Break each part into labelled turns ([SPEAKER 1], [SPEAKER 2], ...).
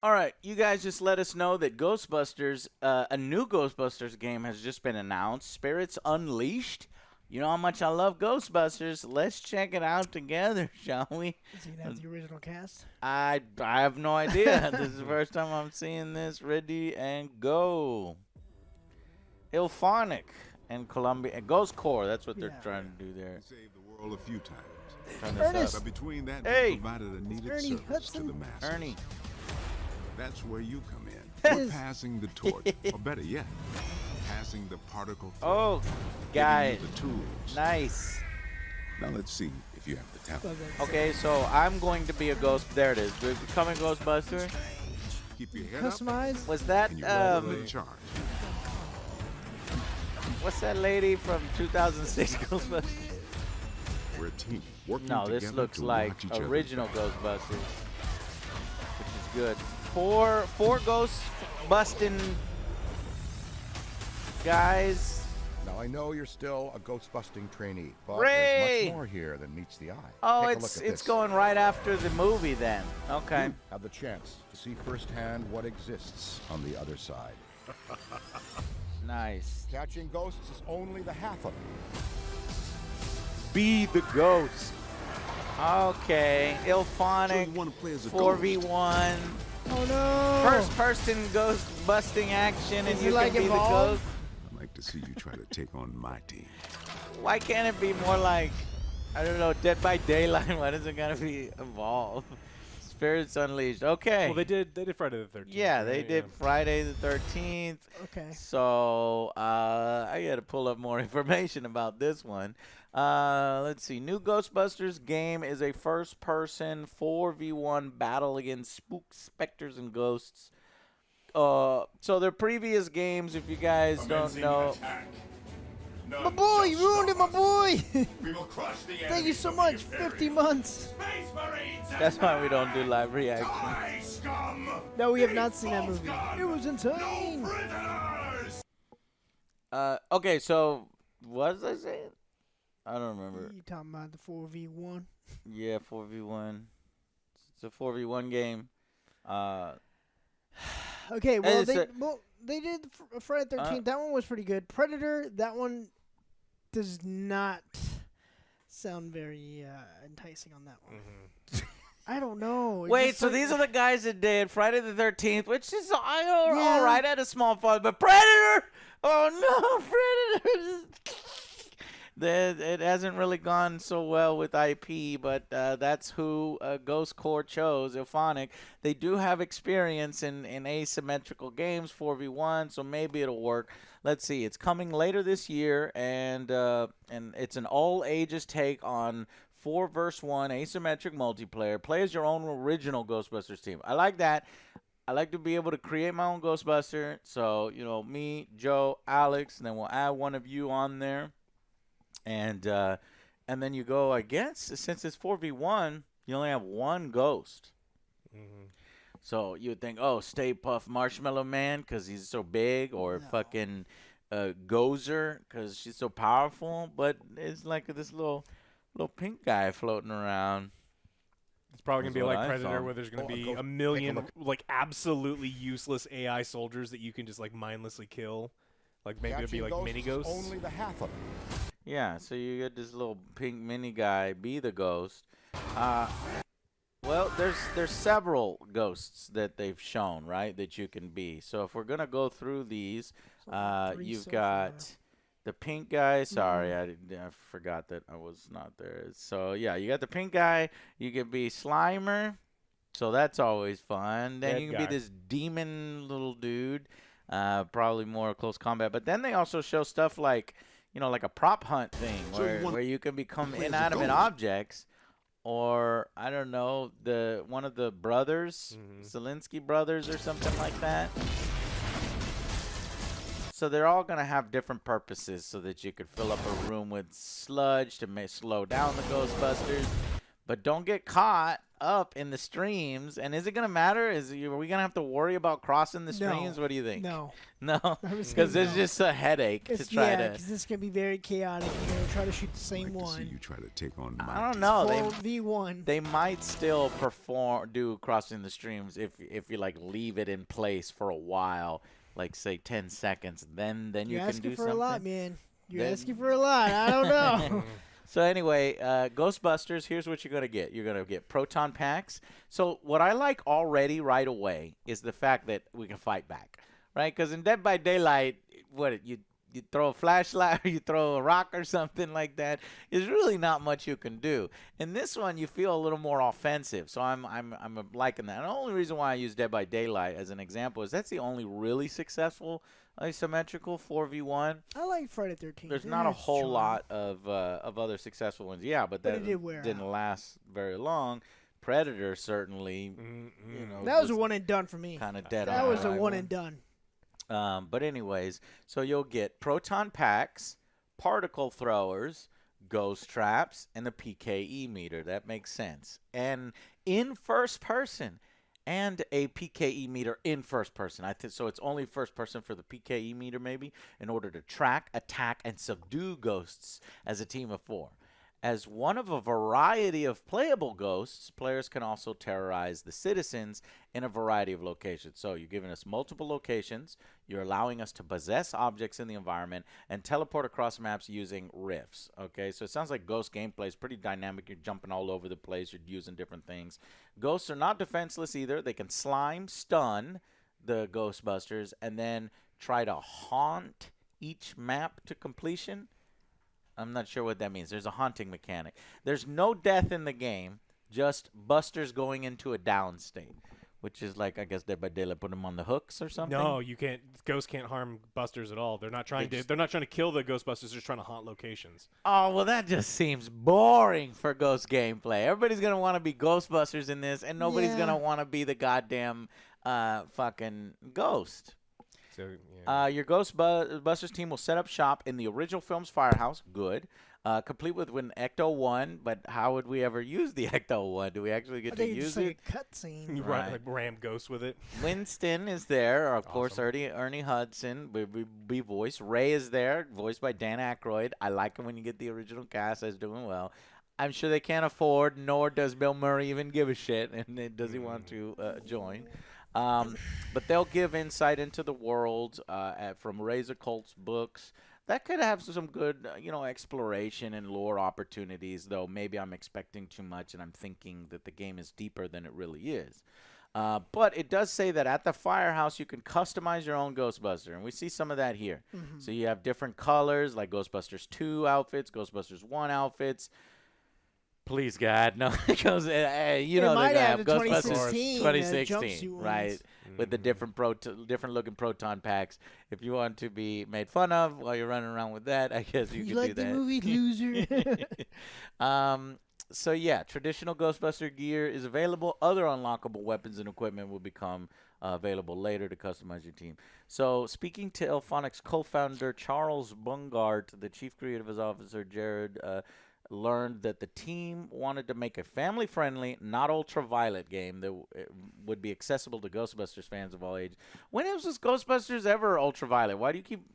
[SPEAKER 1] All right, you guys just let us know that Ghostbusters, a new Ghostbusters game has just been announced. Spirits Unleashed. You know how much I love Ghostbusters. Let's check it out together, shall we?
[SPEAKER 2] Is he gonna have the original cast?
[SPEAKER 1] I have no idea. This is the first time I'm seeing this. Ready and go. Ilphonic and Columbia and Ghost Core. That's what they're trying to do there.
[SPEAKER 3] Saved the world a few times.
[SPEAKER 2] Ernest.
[SPEAKER 3] But between that,
[SPEAKER 1] Hey.
[SPEAKER 3] we provided a needed
[SPEAKER 2] Ernie
[SPEAKER 3] service
[SPEAKER 2] Hudson.
[SPEAKER 3] to the masses.
[SPEAKER 1] Ernie.
[SPEAKER 3] That's where you come in.
[SPEAKER 2] Yes.
[SPEAKER 3] We're passing the torch, or better yet, passing the particle.
[SPEAKER 1] Oh,
[SPEAKER 3] giving
[SPEAKER 1] guys.
[SPEAKER 3] you the tools.
[SPEAKER 1] Nice.
[SPEAKER 3] Now let's see if you have the talent.
[SPEAKER 1] Okay, so I'm going to be a ghost. There it is. Becoming Ghostbuster.
[SPEAKER 3] Keep your head up,
[SPEAKER 2] Customized?
[SPEAKER 1] Was that
[SPEAKER 3] and you're in charge.
[SPEAKER 1] what's that lady from 2006 Ghostbusters?
[SPEAKER 3] We're a team working
[SPEAKER 1] No, this
[SPEAKER 3] together
[SPEAKER 1] looks
[SPEAKER 3] to
[SPEAKER 1] like
[SPEAKER 3] watch each other's
[SPEAKER 1] original
[SPEAKER 3] back.
[SPEAKER 1] Ghostbusters, which is good. Four ghost busting guys.
[SPEAKER 4] Now, I know you're still a ghost-busting trainee, but
[SPEAKER 1] Ray!
[SPEAKER 4] there's much more here than meets the eye.
[SPEAKER 1] Oh,
[SPEAKER 4] Take a look
[SPEAKER 1] it's
[SPEAKER 4] at
[SPEAKER 1] it's
[SPEAKER 4] this.
[SPEAKER 1] going right after the movie then. Okay.
[SPEAKER 4] You have the chance to see firsthand what exists on the other side.
[SPEAKER 1] Nice.
[SPEAKER 4] Catching ghosts is only the half of it.
[SPEAKER 1] Be the ghost. Okay.
[SPEAKER 3] So
[SPEAKER 1] Ilphonic.
[SPEAKER 3] you want to play as a
[SPEAKER 1] 4v1.
[SPEAKER 2] Oh no!
[SPEAKER 1] First person ghost busting action, and
[SPEAKER 2] Is he,
[SPEAKER 1] you
[SPEAKER 2] like,
[SPEAKER 1] can be the
[SPEAKER 2] involved?
[SPEAKER 1] ghost.
[SPEAKER 3] I'd like to see you try to take on my team.
[SPEAKER 1] Why can't it be more like, I don't know, Dead by Daylight? Why does it gotta be evolved? Spirits Unleashed. Okay.
[SPEAKER 5] Well, they did Friday the 13th.
[SPEAKER 1] Yeah, they
[SPEAKER 5] right?
[SPEAKER 1] did Friday the 13th.
[SPEAKER 2] Okay.
[SPEAKER 1] So I got to pull up more information about this one. Let's see. New Ghostbusters game is a first-person 4v1 battle against spooks, specters, and ghosts. So their previous games, if you guys don't know,
[SPEAKER 2] My boy, you ruined it, my boy!
[SPEAKER 6] We will crush the
[SPEAKER 2] Thank you so much. 50 months.
[SPEAKER 6] Space Marines.
[SPEAKER 1] that's why we don't do live reaction.
[SPEAKER 6] Die, scum!
[SPEAKER 2] No, we have not seen that movie. It was insane.
[SPEAKER 6] No prisoners!
[SPEAKER 1] Okay, so what was I saying? I don't remember.
[SPEAKER 2] You talking about the 4v1?
[SPEAKER 1] Yeah, 4v1. It's a 4v1 game.
[SPEAKER 2] Okay, well
[SPEAKER 1] it's
[SPEAKER 2] they did Friday the 13th. That one was pretty good. Predator, that one does not sound very enticing on that one. I don't know. It
[SPEAKER 1] Wait,
[SPEAKER 2] just
[SPEAKER 1] so
[SPEAKER 2] like-
[SPEAKER 1] these are the guys that did Friday the 13th, which is all
[SPEAKER 2] Yeah.
[SPEAKER 1] right at a small fun, but Predator! Oh no, Predator! It hasn't really gone so well with IP, but that's who Ghost Core chose, Ilphonic. They do have experience in asymmetrical games, 4v1, so maybe it'll work. Let's see. It's coming later this year, and it's an all-ages take on 4 vs. 1 asymmetric multiplayer. Play as your own original Ghostbusters team. I like that. I like to be able to create my own Ghostbuster. So, me, Joe, Alex, and then we'll add one of you on there. And then you go, I guess, since it's 4v1, you only have one ghost. So you would think, oh, Stay Puft Marshmallow Man because he's so big, or fucking Gozer because she's so powerful. But it's like this little pink guy floating around.
[SPEAKER 5] It's probably going to be
[SPEAKER 1] That's what
[SPEAKER 5] like
[SPEAKER 1] I
[SPEAKER 5] Predator,
[SPEAKER 1] saw.
[SPEAKER 5] where there's going
[SPEAKER 4] Oh,
[SPEAKER 5] to be
[SPEAKER 4] go
[SPEAKER 5] a
[SPEAKER 4] take a
[SPEAKER 5] million,
[SPEAKER 4] look.
[SPEAKER 5] like, absolutely useless AI soldiers that you can just, like, mindlessly kill. Like, maybe it'll be, like, mini ghosts.
[SPEAKER 4] Is only the half of it.
[SPEAKER 1] Yeah, so you get this little pink mini guy be the ghost. Well, there's several ghosts that they've shown, right, that you can be. So if we're gonna go through these,
[SPEAKER 2] three
[SPEAKER 1] you've
[SPEAKER 2] so
[SPEAKER 1] got
[SPEAKER 2] far.
[SPEAKER 1] the pink guy. Sorry, I forgot that I was not there. So yeah, you got the pink guy. You can be Slimer, so that's always fun. Then
[SPEAKER 5] Dead
[SPEAKER 1] you can
[SPEAKER 5] guy.
[SPEAKER 1] be this demon little dude. Probably more close combat. But then they also show stuff like, like a prop hunt thing
[SPEAKER 3] So you
[SPEAKER 1] where,
[SPEAKER 3] want
[SPEAKER 1] where you can become
[SPEAKER 3] play as a
[SPEAKER 1] inanimate
[SPEAKER 3] ghost?
[SPEAKER 1] objects, or I don't know, one of the brothers, Zelinsky brothers or something like that. So they're all gonna have different purposes, so that you could fill up a room with sludge to slow down the Ghostbusters. but don't get caught up in the streams. And is it gonna matter? Are we gonna have to worry about crossing the streams?
[SPEAKER 2] No.
[SPEAKER 1] What do you think?
[SPEAKER 2] No.
[SPEAKER 1] No,
[SPEAKER 2] I was
[SPEAKER 1] because
[SPEAKER 2] saying
[SPEAKER 1] it's
[SPEAKER 2] no.
[SPEAKER 1] just a headache to try to.
[SPEAKER 2] because this can be very chaotic. You're gonna try to shoot the same
[SPEAKER 3] Like to see
[SPEAKER 2] one.
[SPEAKER 3] you try to take on my
[SPEAKER 1] I don't know.
[SPEAKER 2] 4v1.
[SPEAKER 1] They might still do crossing the streams if you like leave it in place for a while, like say 10 seconds. Then you
[SPEAKER 2] You're
[SPEAKER 1] can
[SPEAKER 2] asking
[SPEAKER 1] do
[SPEAKER 2] for
[SPEAKER 1] something.
[SPEAKER 2] a lot, man. You're
[SPEAKER 1] Then-
[SPEAKER 2] asking for a lot. I don't know.
[SPEAKER 1] So anyway, Ghostbusters, here's what you're going to get. You're going to get proton packs. So what I like already right away is the fact that we can fight back, right? Because in Dead by Daylight, you throw a flashlight or you throw a rock or something like that. There's really not much you can do. In this one, you feel a little more offensive. So I'm liking that. And the only reason why I use Dead by Daylight as an example is that's the only really successful asymmetrical 4v1.
[SPEAKER 2] I like Friday 13th.
[SPEAKER 1] There's
[SPEAKER 2] It
[SPEAKER 1] not a
[SPEAKER 2] has
[SPEAKER 1] whole
[SPEAKER 2] charm.
[SPEAKER 1] lot of other successful ones. Yeah, but
[SPEAKER 2] But
[SPEAKER 1] that
[SPEAKER 2] it did wear
[SPEAKER 1] didn't
[SPEAKER 2] out.
[SPEAKER 1] last very long. Predator certainly,
[SPEAKER 2] That was a one and done for me.
[SPEAKER 1] kind of dead
[SPEAKER 2] That
[SPEAKER 1] on
[SPEAKER 2] was a
[SPEAKER 1] arrival.
[SPEAKER 2] one and done.
[SPEAKER 1] But anyways, so you'll get proton packs, particle throwers, ghost traps, and a PKE meter. That makes sense. And in first person, and a PKE meter in first person. So it's only first person for the PKE meter, maybe, in order to track, attack, and subdue ghosts as a team of 4. As one of a variety of playable ghosts, players can also terrorize the citizens in a variety of locations. So you're giving us multiple locations. You're allowing us to possess objects in the environment and teleport across maps using rifts. Okay, so it sounds like ghost gameplay is pretty dynamic. You're jumping all over the place. You're using different things. Ghosts are not defenseless either. They can slime, stun the Ghostbusters, and then try to haunt each map to completion. I'm not sure what that means. There's a haunting mechanic. There's no death in the game, just busters going into a down state, which is like, I guess Dead by Daylight put them on the hooks or something.
[SPEAKER 5] No, you can't. Ghosts can't harm busters at all. They're not trying to. They're not trying to kill the Ghostbusters. They're just trying to haunt locations.
[SPEAKER 1] Oh, well, that just seems boring for ghost gameplay. Everybody's going to want to be Ghostbusters in this, and nobody's
[SPEAKER 2] Yeah.
[SPEAKER 1] going to want to be the goddamn fucking ghost.
[SPEAKER 5] So yeah.
[SPEAKER 1] Your Ghostbusters team will set up shop in the original film's firehouse. Good. Complete with an Ecto-1, but how would we ever use the Ecto-1? Do we actually
[SPEAKER 2] I
[SPEAKER 1] get to
[SPEAKER 2] think it's
[SPEAKER 1] use
[SPEAKER 2] just
[SPEAKER 1] it?
[SPEAKER 2] like a cutscene.
[SPEAKER 5] You
[SPEAKER 1] right.
[SPEAKER 5] like ram ghosts with it.
[SPEAKER 1] Winston is there, of course.
[SPEAKER 5] Awesome.
[SPEAKER 1] Ernie Hudson will be voiced. Ray is there, voiced by Dan Aykroyd. I like him when you get the original cast. That's doing well. I'm sure they can't afford, nor does Bill Murray even give a shit, and does he want to join. But they'll give insight into the world from Razor Colt's books. That could have some good, exploration and lore opportunities, though maybe I'm expecting too much and I'm thinking that the game is deeper than it really is. But it does say that at the firehouse you can customize your own Ghostbuster, and we see some of that here. So you have different colors, like Ghostbusters 2 outfits, Ghostbusters 1 outfits. Please, God, no. Because, they're going
[SPEAKER 2] might
[SPEAKER 1] to
[SPEAKER 2] have
[SPEAKER 1] have
[SPEAKER 2] the
[SPEAKER 1] Ghostbusters
[SPEAKER 2] 2016,
[SPEAKER 1] 2016,
[SPEAKER 2] jumpsuit
[SPEAKER 1] right,
[SPEAKER 2] ones.
[SPEAKER 1] with the different looking proton packs. If you want to be made fun of while you're running around with that, I guess you
[SPEAKER 2] You
[SPEAKER 1] could
[SPEAKER 2] like
[SPEAKER 1] do
[SPEAKER 2] the
[SPEAKER 1] that.
[SPEAKER 2] movie Loser?
[SPEAKER 1] So yeah, traditional Ghostbuster gear is available. Other unlockable weapons and equipment will become available later to customize your team. So speaking to Elphonics co-founder Charles Bungart, the chief creative officer Jared learned that the team wanted to make a family-friendly, not ultraviolet game that would be accessible to Ghostbusters fans of all ages. When was Ghostbusters ever ultraviolet? Why do you keep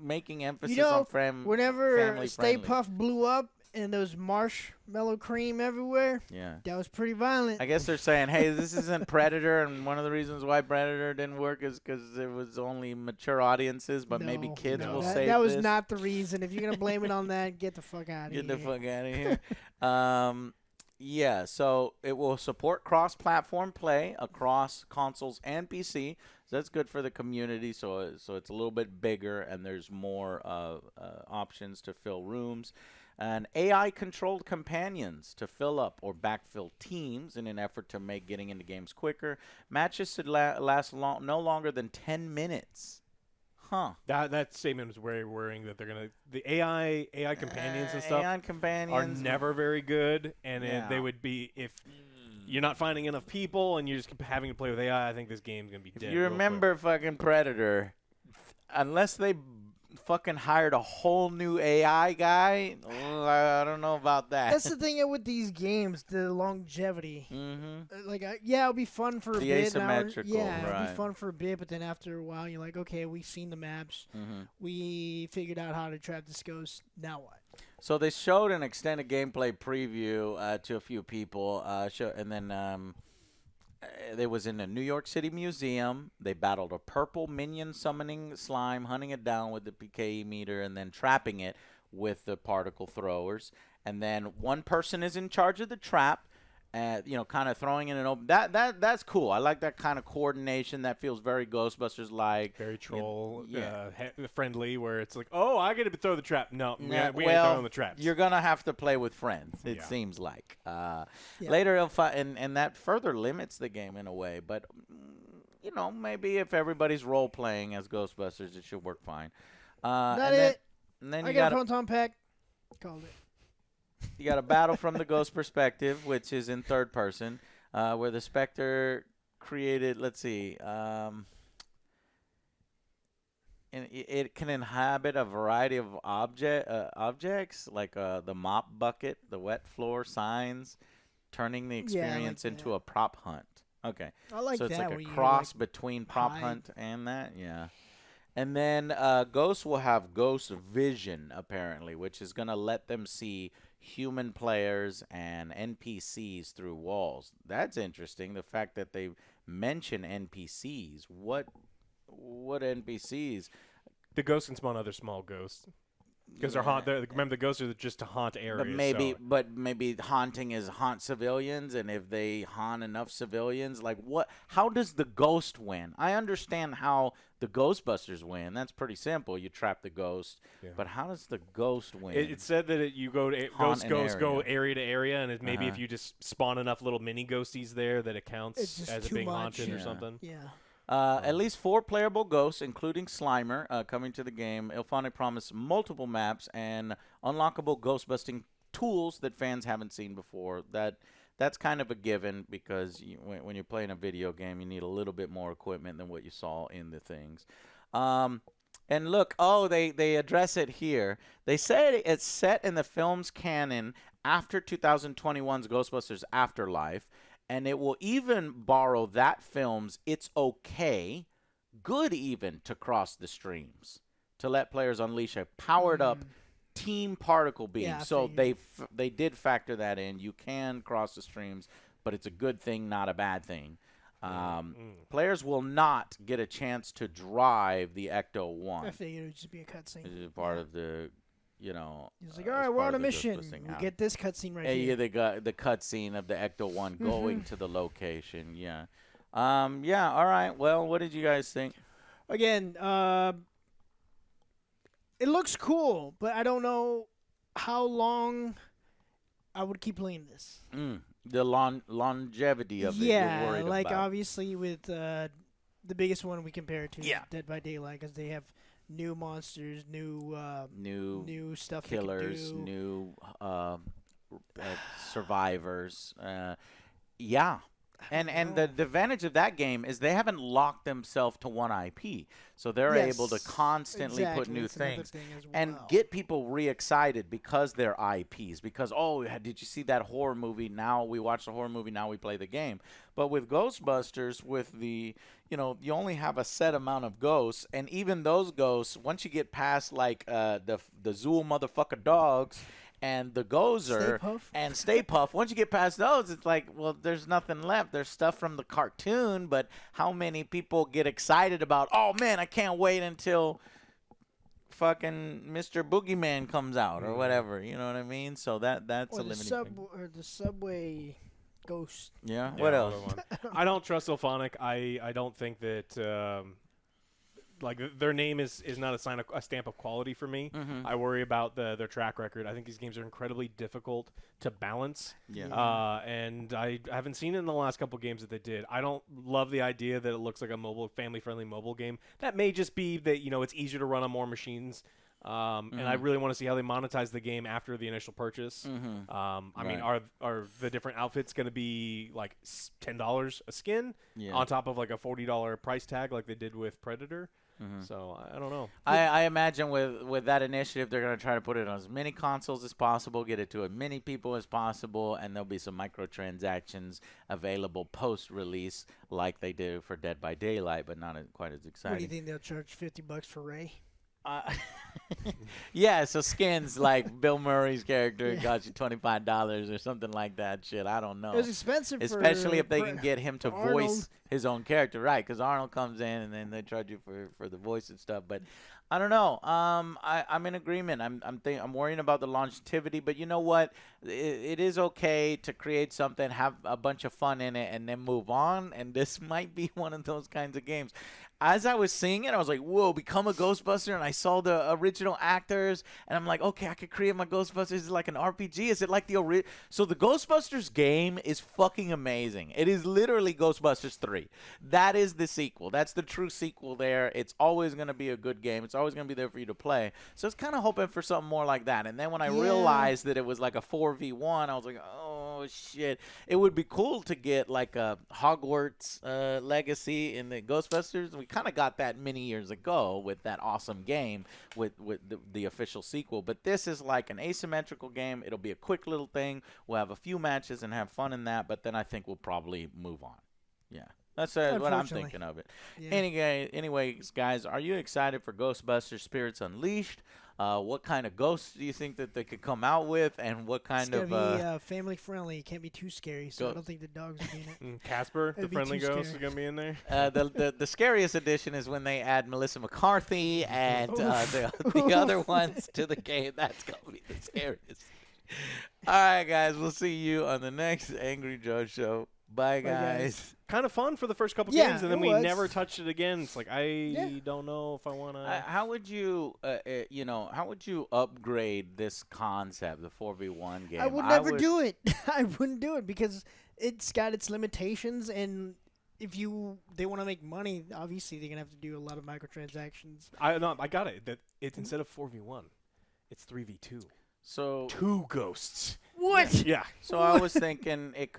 [SPEAKER 1] making emphasis on
[SPEAKER 2] whenever
[SPEAKER 1] family
[SPEAKER 2] Stay
[SPEAKER 1] friendly?
[SPEAKER 2] Puft blew up and those marshmallow cream everywhere,
[SPEAKER 1] Yeah.
[SPEAKER 2] that was pretty violent.
[SPEAKER 1] I guess they're saying, hey, this isn't Predator, and one of the reasons why Predator didn't work is because it was only mature audiences, but maybe kids
[SPEAKER 2] no,
[SPEAKER 1] will
[SPEAKER 2] that,
[SPEAKER 1] save
[SPEAKER 2] that was
[SPEAKER 1] this.
[SPEAKER 2] not the reason. If you're going to blame it on that, get the fuck out of here.
[SPEAKER 1] Get the fuck out of here. Yeah, so it will support cross-platform play across consoles and PC. So that's good for the community. So it's a little bit bigger, and there's more options to fill rooms. And AI-controlled companions to fill up or backfill teams in an effort to make getting into games quicker. Matches should last no longer than 10 minutes. Huh.
[SPEAKER 5] That statement was very worrying. That they're gonna the AI companions and stuff
[SPEAKER 1] AI companions
[SPEAKER 5] are never very good, and
[SPEAKER 1] Yeah.
[SPEAKER 5] they would be if you're not finding enough people and you're just having to play with AI. I think this game's gonna be dead.
[SPEAKER 1] If you
[SPEAKER 5] real quick.
[SPEAKER 1] remember fucking Predator, unless they fucking hired a whole new AI guy. I don't know about that.
[SPEAKER 2] That's the thing with these games, the longevity.
[SPEAKER 1] Mm-hmm.
[SPEAKER 2] Yeah, it'll be fun for a
[SPEAKER 1] The
[SPEAKER 2] bit.
[SPEAKER 1] asymmetrical,
[SPEAKER 2] Yeah, it'll
[SPEAKER 1] right.
[SPEAKER 2] be fun for a bit, but then after a while, you're like, okay, we've seen the maps.
[SPEAKER 1] Mm-hmm.
[SPEAKER 2] We figured out how to trap this ghost. Now what?
[SPEAKER 1] So they showed an extended gameplay preview to a few people, and then it was in the New York City Museum. They battled a purple minion summoning slime, hunting it down with the PKE meter, and then trapping it with the particle throwers. And then one person is in charge of the trap, kind of throwing in an open. That's cool. I like that kind of coordination. That feels very Ghostbusters-like.
[SPEAKER 5] Very troll,
[SPEAKER 1] Yeah.
[SPEAKER 5] friendly, where it's like, oh, I get to throw the trap. No, we ain't
[SPEAKER 1] well,
[SPEAKER 5] throwing the traps.
[SPEAKER 1] you're gonna have to play with friends. It
[SPEAKER 5] Yeah.
[SPEAKER 1] seems like.
[SPEAKER 2] Yeah.
[SPEAKER 1] Later, and that further limits the game in a way. But maybe if everybody's role playing as Ghostbusters, it should work fine.
[SPEAKER 2] Not
[SPEAKER 1] and
[SPEAKER 2] it.
[SPEAKER 1] Then
[SPEAKER 2] I
[SPEAKER 1] you
[SPEAKER 2] got
[SPEAKER 1] got
[SPEAKER 2] a proton pack. Called it.
[SPEAKER 1] you got a battle from the ghost perspective, which is in third person, where the Spectre created. Let's see. And it can inhabit a variety of objects, like the mop bucket, the wet floor, signs, turning the
[SPEAKER 2] Yeah, I like
[SPEAKER 1] experience into
[SPEAKER 2] that.
[SPEAKER 1] a prop hunt. Okay.
[SPEAKER 2] I like
[SPEAKER 1] So it's
[SPEAKER 2] that.
[SPEAKER 1] like
[SPEAKER 2] where
[SPEAKER 1] a
[SPEAKER 2] you,
[SPEAKER 1] cross
[SPEAKER 2] like,
[SPEAKER 1] between prop
[SPEAKER 2] hide.
[SPEAKER 1] hunt and that, yeah. And then Ghost will have Ghost Vision, apparently, which is going to let them see human players and NPCs through walls. That's interesting, the fact that they mention NPCs. What NPCs?
[SPEAKER 5] The ghosts can spawn other small ghosts. Because remember, the ghosts are just to haunt areas.
[SPEAKER 1] But maybe haunting is haunt civilians, and if they haunt enough civilians, like what? How does the ghost win? I understand how the Ghostbusters win. That's pretty simple. You trap the ghost, but how does the ghost win?
[SPEAKER 5] It said that you go to
[SPEAKER 1] Haunt
[SPEAKER 5] ghosts
[SPEAKER 1] an
[SPEAKER 5] go
[SPEAKER 1] area.
[SPEAKER 5] area to area, and maybe if
[SPEAKER 1] Uh-huh.
[SPEAKER 5] you just spawn enough little mini ghosties there, that it
[SPEAKER 2] It's
[SPEAKER 5] counts
[SPEAKER 2] just
[SPEAKER 5] as it
[SPEAKER 2] too
[SPEAKER 5] being
[SPEAKER 2] much.
[SPEAKER 5] haunted or
[SPEAKER 1] Yeah.
[SPEAKER 5] something.
[SPEAKER 2] Yeah.
[SPEAKER 1] At least 4 playable ghosts, including Slimer, coming to the game. Ilfane promised multiple maps and unlockable ghost-busting tools that fans haven't seen before. That's kind of a given because when you're playing a video game, you need a little bit more equipment than what you saw in the things. And look, they address it here. They said it's set in the film's canon after 2021's Ghostbusters Afterlife. And it will even borrow that film's It's Okay, good even, to cross the streams, to let players unleash a powered-up team particle beam.
[SPEAKER 2] Yeah, I
[SPEAKER 1] So
[SPEAKER 2] figured.
[SPEAKER 1] they did factor that in. You can cross the streams, but it's a good thing, not a bad thing. Players will not get a chance to drive the Ecto-1.
[SPEAKER 2] I figured it would just be a cutscene.
[SPEAKER 1] This is part of the,
[SPEAKER 2] He's like,
[SPEAKER 1] as
[SPEAKER 2] all right, we're
[SPEAKER 1] part
[SPEAKER 2] on a
[SPEAKER 1] of the
[SPEAKER 2] mission.
[SPEAKER 1] Ghostbusting
[SPEAKER 2] We
[SPEAKER 1] house.
[SPEAKER 2] get this cutscene right
[SPEAKER 1] Yeah,
[SPEAKER 2] here.
[SPEAKER 1] they got the cutscene of the Ecto-1 going to the location. Yeah. All right. Well, what did you guys think?
[SPEAKER 2] Again, it looks cool, but I don't know how long I would keep playing this.
[SPEAKER 1] The longevity of it.
[SPEAKER 2] Yeah,
[SPEAKER 1] You're worried
[SPEAKER 2] like
[SPEAKER 1] about.
[SPEAKER 2] obviously with the biggest one we compare it to is
[SPEAKER 1] Yeah.
[SPEAKER 2] Dead by Daylight because they have new monsters, new stuff
[SPEAKER 1] killers,
[SPEAKER 2] they can do.
[SPEAKER 1] new survivors. Yeah. And the advantage of that game is they haven't locked themselves to one IP, so they're able to
[SPEAKER 2] Yes,
[SPEAKER 1] constantly put
[SPEAKER 2] exactly,
[SPEAKER 1] new
[SPEAKER 2] that's another
[SPEAKER 1] things
[SPEAKER 2] thing as
[SPEAKER 1] and
[SPEAKER 2] well.
[SPEAKER 1] get people re-excited because they're IPs. Because did you see that horror movie? Now we watch the horror movie. Now we play the game. But with Ghostbusters, with the you only have a set amount of ghosts, and even those ghosts, once you get past like the Zool motherfucker dogs. And the Gozer
[SPEAKER 2] Stay Puft?
[SPEAKER 1] and Stay Puft. Once you get past those, it's like, well, there's nothing left. There's stuff from the cartoon, but how many people get excited about, oh, man, I can't wait until fucking Mr. Boogeyman comes out or whatever. You know what I mean? So that's
[SPEAKER 2] Or
[SPEAKER 1] a
[SPEAKER 2] the
[SPEAKER 1] limiting thing.
[SPEAKER 2] the subway ghost.
[SPEAKER 1] Yeah?
[SPEAKER 5] Yeah,
[SPEAKER 1] What
[SPEAKER 5] another
[SPEAKER 1] else?
[SPEAKER 5] one. I don't trust Ilphonic. I don't think that like their name is not a stamp of quality for me.
[SPEAKER 1] Mm-hmm.
[SPEAKER 5] I worry about their track record. I think these games are incredibly difficult to balance.
[SPEAKER 1] Yeah.
[SPEAKER 5] And I haven't seen it in the last couple games that they did. I don't love the idea that it looks like a family-friendly mobile game. That may just be that it's easier to run on more machines. And I really want to see how they monetize the game after the initial purchase. I mean, are the different outfits going to be like $10 a skin on top of like a $40 price tag like they did with Predator? So I don't know.
[SPEAKER 1] I imagine with that initiative, they're going to try to put it on as many consoles as possible, get it to as many people as possible, and there'll be some microtransactions available post-release like they do for Dead by Daylight, but not quite as exciting.
[SPEAKER 2] What do you think they'll charge $50 for Ray?
[SPEAKER 1] Yeah, so skins like Bill Murray's character got you $25 or something like that. Shit, I don't know.
[SPEAKER 2] It was expensive,
[SPEAKER 1] especially if they can get him to
[SPEAKER 2] Arnold.
[SPEAKER 1] voice his own character, right? Because Arnold comes in and then they charge you for the voice and stuff. But I don't know. I'm in agreement. I'm worrying about the longevity, but you know what? It is okay to create something, have a bunch of fun in it, and then move on. And this might be one of those kinds of games. As I was seeing it, I was like, whoa, become a Ghostbuster. And I saw the original actors. And I'm like, okay, I could create my Ghostbusters. Is it like an RPG? Is it like the original? So the Ghostbusters game is fucking amazing. It is literally Ghostbusters 3. That is the sequel. That's the true sequel there. It's always going to be a good game. It's always going to be there for you to play. So it's kind of hoping for something more like that. And then when I realized that it was like a 4v1, I was like, oh, shit. It would be cool to get like a Hogwarts legacy in the Ghostbusters. We kind of got that many years ago with that awesome game with the official sequel. But this is like an asymmetrical game. It'll be a quick little thing. We'll have a few matches and have fun in that. But then I think we'll probably move on. Yeah. That's what I'm thinking of it. Yeah. Anyways, guys, are you excited for Ghostbusters Spirits Unleashed? What kind of ghosts do you think that they could come out with, and what kind
[SPEAKER 2] of? It's gonna be family friendly. It can't be too scary, so I don't think the dogs will be in it.
[SPEAKER 5] Casper, the friendly ghost, is gonna be in there.
[SPEAKER 1] The scariest addition is when they add Melissa McCarthy and the other ones to the game. That's gonna be the scariest. All right, guys, we'll see you on the next Angry Joe show. Bye, guys.
[SPEAKER 5] Kind of fun for the first couple games, and then we never touched it again. It's like I don't know if I want to.
[SPEAKER 1] How would you, how would you upgrade this concept, the 4v1 game?
[SPEAKER 2] I would never do it. I wouldn't do it because it's got its limitations, and if they want to make money, obviously they're gonna have to do a lot of microtransactions.
[SPEAKER 5] I got it. That it's instead of 4v1, it's 3v2.
[SPEAKER 1] So
[SPEAKER 5] 2 ghosts.
[SPEAKER 2] What?
[SPEAKER 5] Yeah.
[SPEAKER 1] So I was thinking it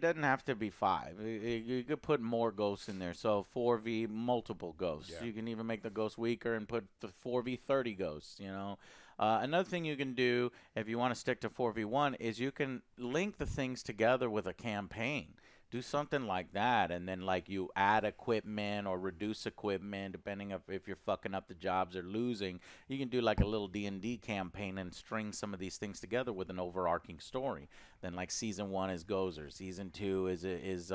[SPEAKER 1] doesn't have to be 5. You could put more ghosts in there. So 4v multiple ghosts. Yeah. You can even make the ghost weaker and put the 4v30 ghosts, you know. Another thing you can do if you want to stick to 4v1 is you can link the things together with a campaign. Do something like that, and then like you add equipment or reduce equipment depending if you're fucking up the jobs or losing. You can do like a little D&D campaign and string some of these things together with an overarching story. Then like season 1 is Gozer, season 2 is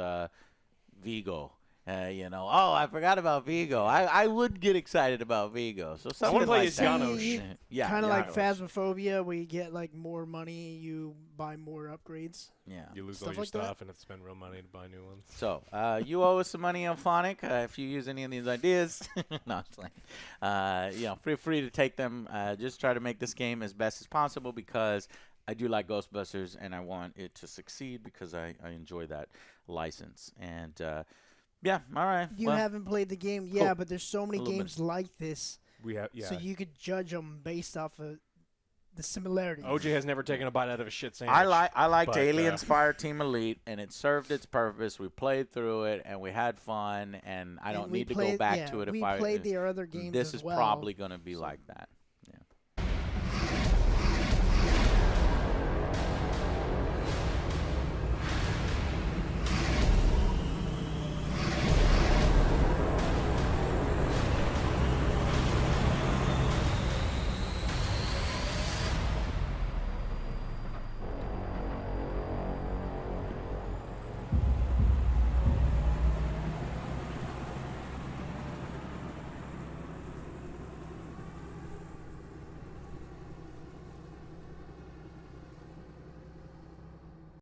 [SPEAKER 1] Vigo. I forgot about Vigo. I would get excited about Vigo. So something like that.
[SPEAKER 5] Janosch.
[SPEAKER 1] Yeah,
[SPEAKER 2] kind of like Phasmophobia, where you get like more money, you buy more upgrades.
[SPEAKER 1] Yeah,
[SPEAKER 5] you lose all your stuff and have to spend real money to buy new ones.
[SPEAKER 1] So you owe us some money on Phonic if you use any of these ideas. No, I'm playing. Feel free to take them. Just try to make this game as best as possible because I do like Ghostbusters and I want it to succeed because I enjoy that license and. Yeah, all right.
[SPEAKER 2] You haven't played the game, but there's so many games like this.
[SPEAKER 5] We have,
[SPEAKER 2] so you could judge them based off of the similarities.
[SPEAKER 5] OJ has never taken a bite out of a shit sandwich.
[SPEAKER 1] I liked Aliens Fire Team Elite, and it served its purpose. We played through it, and we had fun, and I don't need to go back to it if I.
[SPEAKER 2] We played the other games.
[SPEAKER 1] This is probably going to be like that.